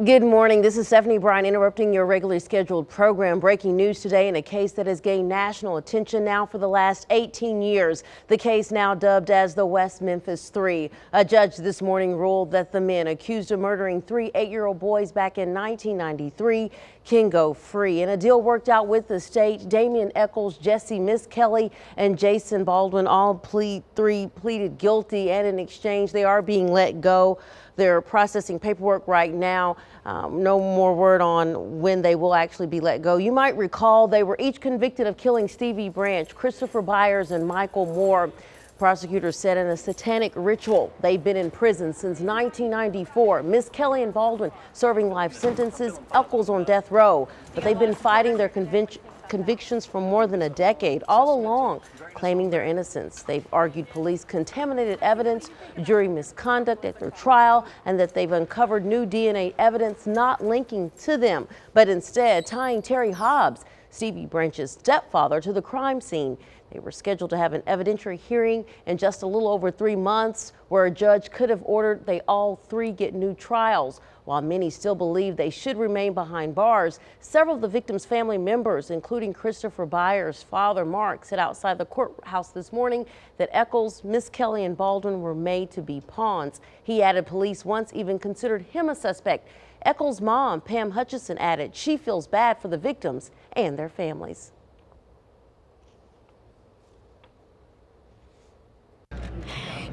Good morning. This is Stephanie Bryan interrupting your regularly scheduled program. Breaking news today in a case that has gained national attention now for the last 18 years. The case now dubbed as the West Memphis 3. A judge this morning ruled that the men accused of murdering three 8-year-old boys back in 1993 can go free. And a deal worked out with the state. Damian Echols, Jesse Miss Kelly, and Jason Baldwin all pleaded guilty, and in exchange they are being let go. They're processing paperwork right now. No more word on when they will actually be let go. You might recall they were each convicted of killing Stevie Branch, Christopher Byers, and Michael Moore. Prosecutors said in a satanic ritual. They've been in prison since 1994. Miss Kelly and Baldwin serving life sentences, Echols on death row. But they've been fighting their convictions for more than a decade, all along claiming their innocence. They've argued police contaminated evidence, jury misconduct at their trial, and that they've uncovered new DNA evidence not linking to them, but instead tying Terry Hobbs, Stevie Branch's stepfather, to the crime scene. They were scheduled to have an evidentiary hearing in just a little over 3 months, where a judge could have ordered they all three get new trials. While many still believe they should remain behind bars, several of the victims' family members, including Christopher Byers' father, Mark, said outside the courthouse this morning that Echols, Miss Kelly, and Baldwin were made to be pawns. He added police once even considered him a suspect. Echols' mom, Pam Hutchison, added she feels bad for the victims and their families.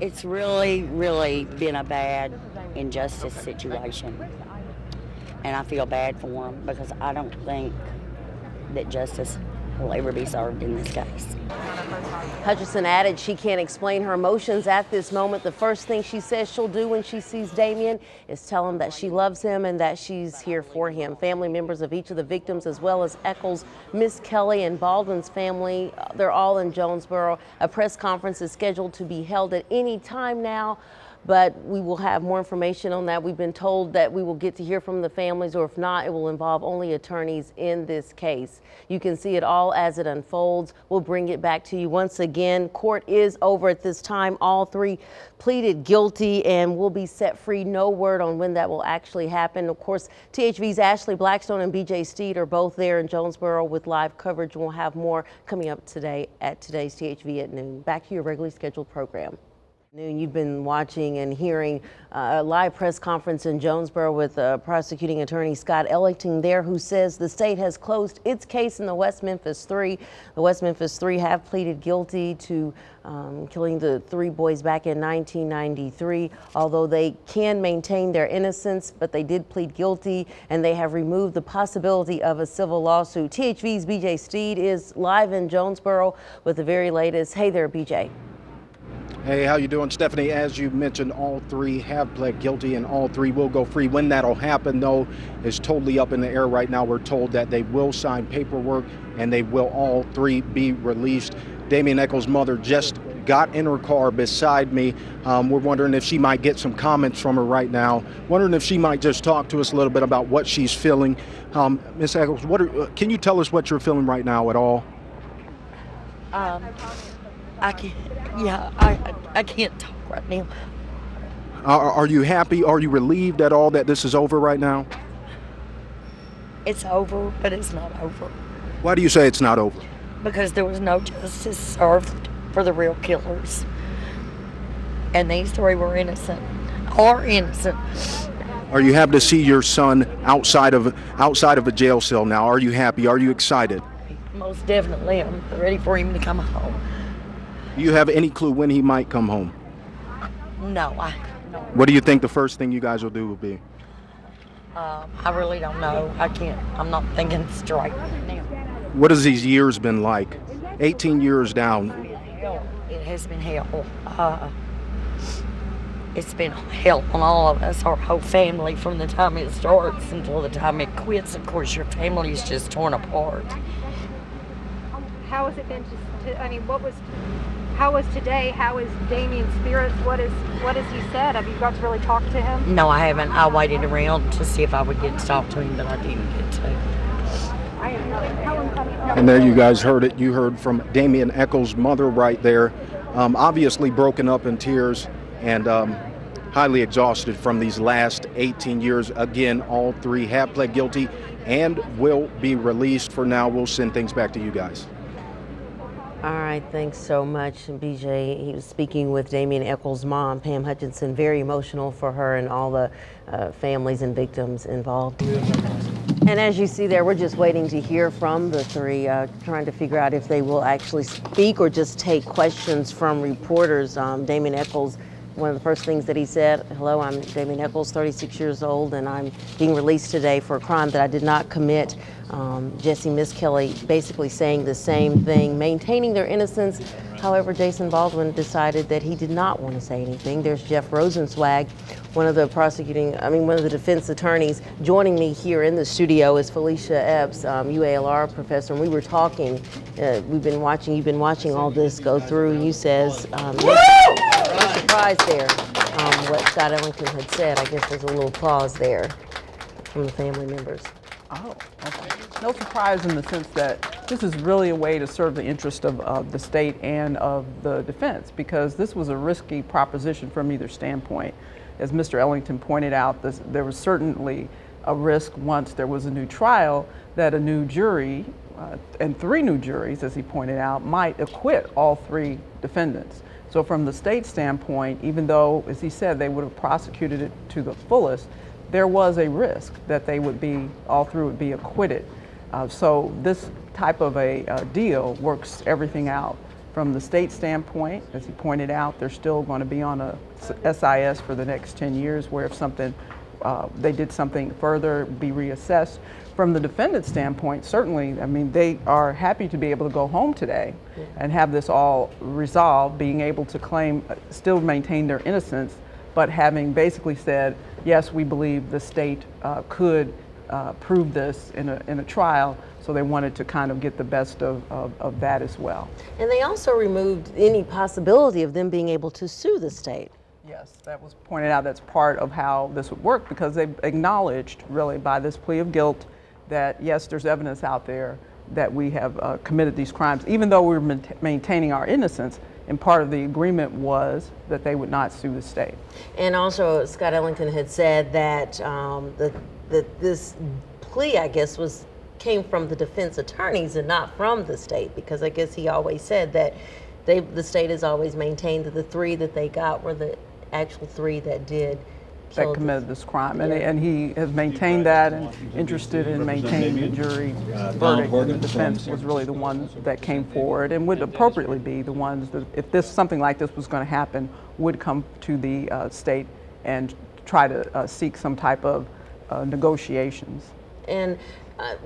It's really been a bad injustice situation, and I feel bad for them because I don't think that justice will ever be served in this case. Hutchison added she can't explain her emotions at this moment. The first thing she says she'll do when she sees Damian is tell him that she loves him and that she's here for him. Family members of each of the victims, as well as Echols, Miss Kelly, and Baldwin's family, they're all in Jonesboro. A press conference is scheduled to be held at any time now, but we will have more information on that. We've been told that we will get to hear from the families, or if not, it will involve only attorneys in this case. You can see it all as it unfolds. We'll bring it back to you once again. Court is over at this time. All three pleaded guilty and will be set free. No word on when that will actually happen. Of course, THV's Ashley Blackstone and BJ Steed are both there in Jonesboro with live coverage. We'll have more coming up today at today's THV at noon. Back to your regularly scheduled program. You've been watching and hearing a live press conference in Jonesboro with prosecuting attorney Scott Ellington there, who says the state has closed its case in the West Memphis 3. The West Memphis 3 have pleaded guilty to killing the three boys back in 1993, although they can maintain their innocence, but they did plead guilty and they have removed the possibility of a civil lawsuit. THV's BJ Steed is live in Jonesboro with the very latest. Hey there, BJ. Hey, how you doing, Stephanie? As you mentioned, all three have pled guilty and all three will go free. When that'll happen, though, is totally up in the air right now. We're told that they will sign paperwork and they will all three be released. Damian Echols' mother just got in her car beside me. We're wondering if she might get some comments from her right now. Wondering if she might just talk to us a little bit about what she's feeling. Miss Echols, can you tell us what you're feeling right now at all? I can't talk right now. Are you happy? Are you relieved at all that this is over right now? It's over, but it's not over. Why do you say it's not over? Because there was no justice served for the real killers. And these three were innocent, are innocent. Are you happy to see your son outside of a jail cell now? Are you happy? Are you excited? Most definitely. I'm ready for him to come home. Do you have any clue when he might come home? No. What do you think the first thing you guys will do will be? I really don't know. I'm not thinking straight now. What has these years been like? 18 years down. It has been hell. It's been hell on all of us, our whole family, from the time it starts until the time it quits. Of course, your family is just torn apart. How has it been how was today? How is Damian's spirits? What has he said? Have you got to really talk to him? No, I haven't. I waited around to see if I would get to talk to him, but I didn't get to. And there you guys heard it. You heard from Damian Echols' mother right there, obviously broken up in tears. And highly exhausted from these last 18 years. Again, all three have pled guilty and will be released. For now, we'll send things back to you guys. All right, thanks so much, BJ. He was speaking with Damien Echols' mom, Pam Hutchinson. Very emotional for her and all the families and victims involved. And as you see there, we're just waiting to hear from the three, trying to figure out if they will actually speak or just take questions from reporters. Damien Echols, one of the first things that he said, "Hello, I'm Damien Echols, 36 years old, and I'm being released today for a crime that I did not commit." Jesse Misskelley basically saying the same thing, maintaining their innocence. However, Jason Baldwin decided that he did not want to say anything. There's Jeff Rosenzweig, one of the defense attorneys. Joining me here in the studio is Felicia Epps, UALR professor, and we were talking. You've been watching all this go through, and you says, no surprise there, what Scott Ellington had said. I guess there's a little pause there from the family members. Oh, okay. No surprise in the sense that this is really a way to serve the interest of the state and of the defense, because this was a risky proposition from either standpoint. As Mr. Ellington pointed out, there was certainly a risk once there was a new trial that a new jury, and 3 new juries, as he pointed out, might acquit all 3 defendants. So from the state standpoint, even though, as he said, they would have prosecuted it to the fullest, there was a risk that all 3 would be acquitted. So this type of a deal works everything out. From the state standpoint, as he pointed out, they're still going to be on a SIS for the next 10 years, where if they did something further, be reassessed. From the defendant's standpoint, certainly, I mean, they are happy to be able to go home today and have this all resolved, being able to still maintain their innocence, but having basically said, yes, we believe the state could prove this in a trial, so they wanted to kind of get the best of that as well. And they also removed any possibility of them being able to sue the state. Yes, that was pointed out. That's part of how this would work, because they acknowledged, really, by this plea of guilt, that yes, there's evidence out there that we have committed these crimes, even though we were maintaining our innocence. And part of the agreement was that they would not sue the state. And also, Scott Ellington had said that this plea, I guess, came from the defense attorneys and not from the state, because I guess he always said that the state has always maintained that the 3 that they got were the actual 3 that committed this crime. And he has maintained that, and interested in maintaining the jury verdict. And the defense was really the one that came forward, and would appropriately be the ones that, if something like this was going to happen, would come to the state and try to seek some type of negotiations. And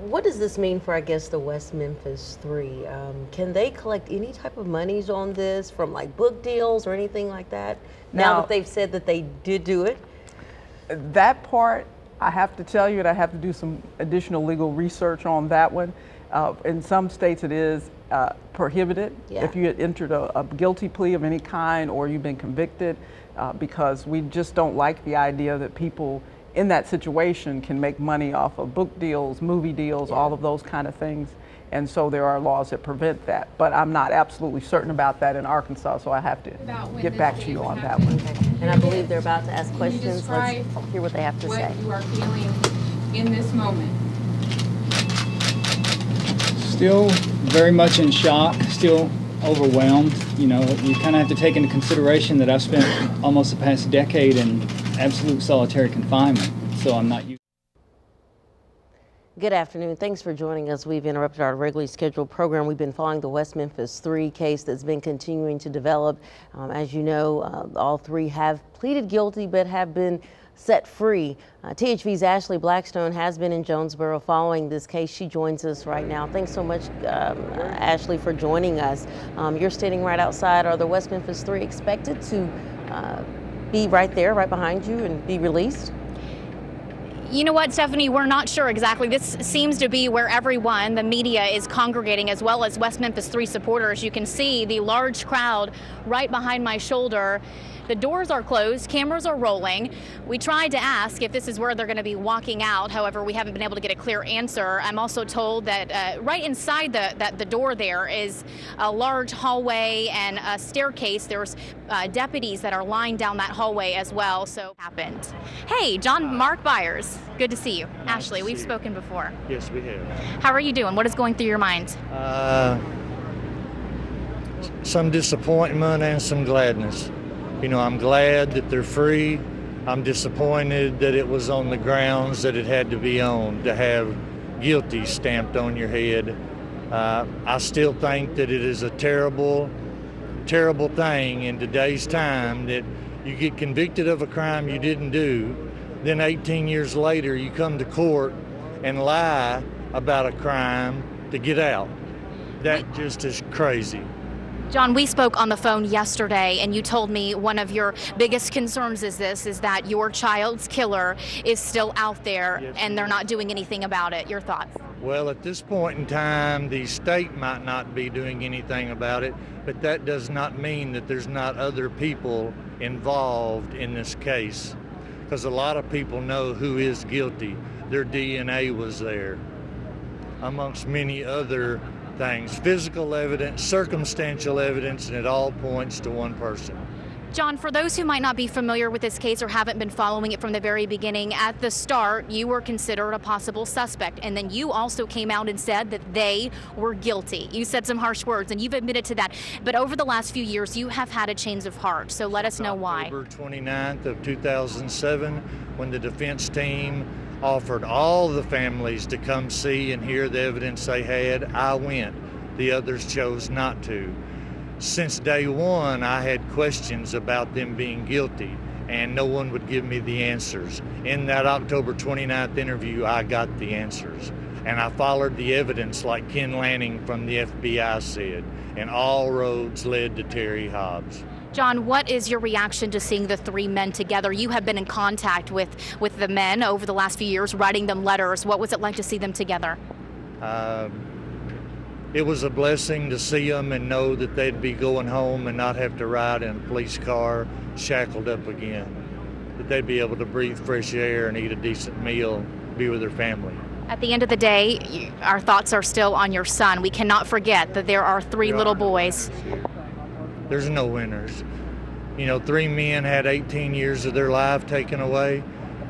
what does this mean for, I guess, the West Memphis 3? Can they collect any type of monies on this from like book deals or anything like that? Now that they've said that they did do it? That part, I have to tell you, and I have to do some additional legal research on that one. In some states it is prohibited if you had entered a guilty plea of any kind or you've been convicted, because we just don't like the idea that people in that situation can make money off of book deals, movie deals, all of those kind of things. And so there are laws that prevent that. But I'm not absolutely certain about that in Arkansas, so I have to get back to you on that one. And I believe they're about to ask questions. Let's hear what they have to say. What you are feeling in this moment? Still very much in shock, still overwhelmed. You know, you kind of have to take into consideration that I've spent almost the past decade in absolute solitary confinement, so I'm not used. Good afternoon. Thanks for joining us. We've interrupted our regularly scheduled program. We've been following the West Memphis 3 case that's been continuing to develop. As you know, all 3 have pleaded guilty but have been set free. THV's Ashley Blackstone has been in Jonesboro following this case. She joins us right now. Thanks so much, Ashley, for joining us. You're standing right outside. Are the West Memphis 3 expected to be right there, right behind you, and be released? You know what, Stephanie, we're not sure exactly. This seems to be where everyone, the media, is congregating, as well as West Memphis 3 supporters. You can see the large crowd right behind my shoulder. The doors are closed, cameras are rolling. We tried to ask if this is where they're going to be walking out. However, we haven't been able to get a clear answer. I'm also told that right inside the door there is a large hallway and a staircase. There's deputies that are lying down that hallway as well. So happened. Hey, John Mark Byers, good to see you. Ashley, we've spoken before. Yes, we have. How are you doing? What is going through your mind? Some disappointment and some gladness. You know, I'm glad that they're free. I'm disappointed that it was on the grounds that it had to be on, to have guilty stamped on your head. I still think that it is a terrible, terrible thing in today's time that you get convicted of a crime you didn't do, then 18 years later you come to court and lie about a crime to get out. That just is crazy. John, we spoke on the phone yesterday, and you told me one of your biggest concerns is that your child's killer is still out there, yes, and they're not doing anything about it. Your thoughts? Well, at this point in time, the state might not be doing anything about it, but that does not mean that there's not other people involved in this case, because a lot of people know who is guilty. Their DNA was there, amongst many other things, physical evidence, circumstantial evidence, and it all points to one person. John, for those who might not be familiar with this case or haven't been following it from the very beginning, at the start, you were considered a possible suspect, and then you also came out and said that they were guilty. You said some harsh words, and you've admitted to that. But over the last few years, you have had a change of heart, so let us know why. October 29th of 2007, when the defense team offered all the families to come see and hear the evidence they had, I went. The others chose not to. Since day one, I had questions about them being guilty, and no one would give me the answers. In that October 29th interview, I got the answers, and I followed the evidence like Ken Lanning from the FBI said, and all roads led to Terry Hobbs. John, what is your reaction to seeing the three men together? You have been in contact with the men over the last few years, writing them letters. What was it like to see them together? It was a blessing to see them and know that they'd be going home and not have to ride in a police car shackled up again, that they'd be able to breathe fresh air and eat a decent meal, be with their family. At the end of the day, our thoughts are still on your son. We cannot forget that there are three little boys. There's no winners. You know, three men had 18 years of their life taken away.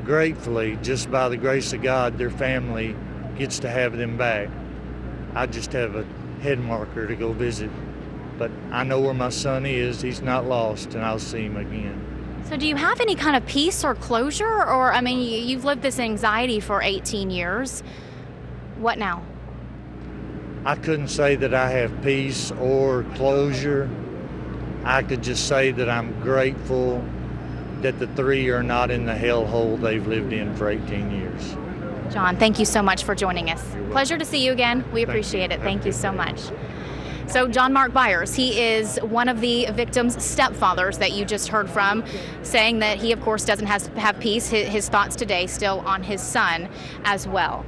Gratefully, just by the grace of God, their family gets to have them back. I just have a head marker to go visit, but I know where my son is. He's not lost, and I'll see him again. So do you have any kind of peace or closure? Or, I mean, you've lived this anxiety for 18 years. What now? I couldn't say that I have peace or closure. I could just say that I'm grateful that the three are not in the hellhole they've lived in for 18 years. John, thank you so much for joining us. Pleasure to see you again. We appreciate it. Thank you so much. So John Mark Byers, he is one of the victim's stepfathers that you just heard from, saying that he, of course, doesn't have peace. His thoughts today still on his son as well.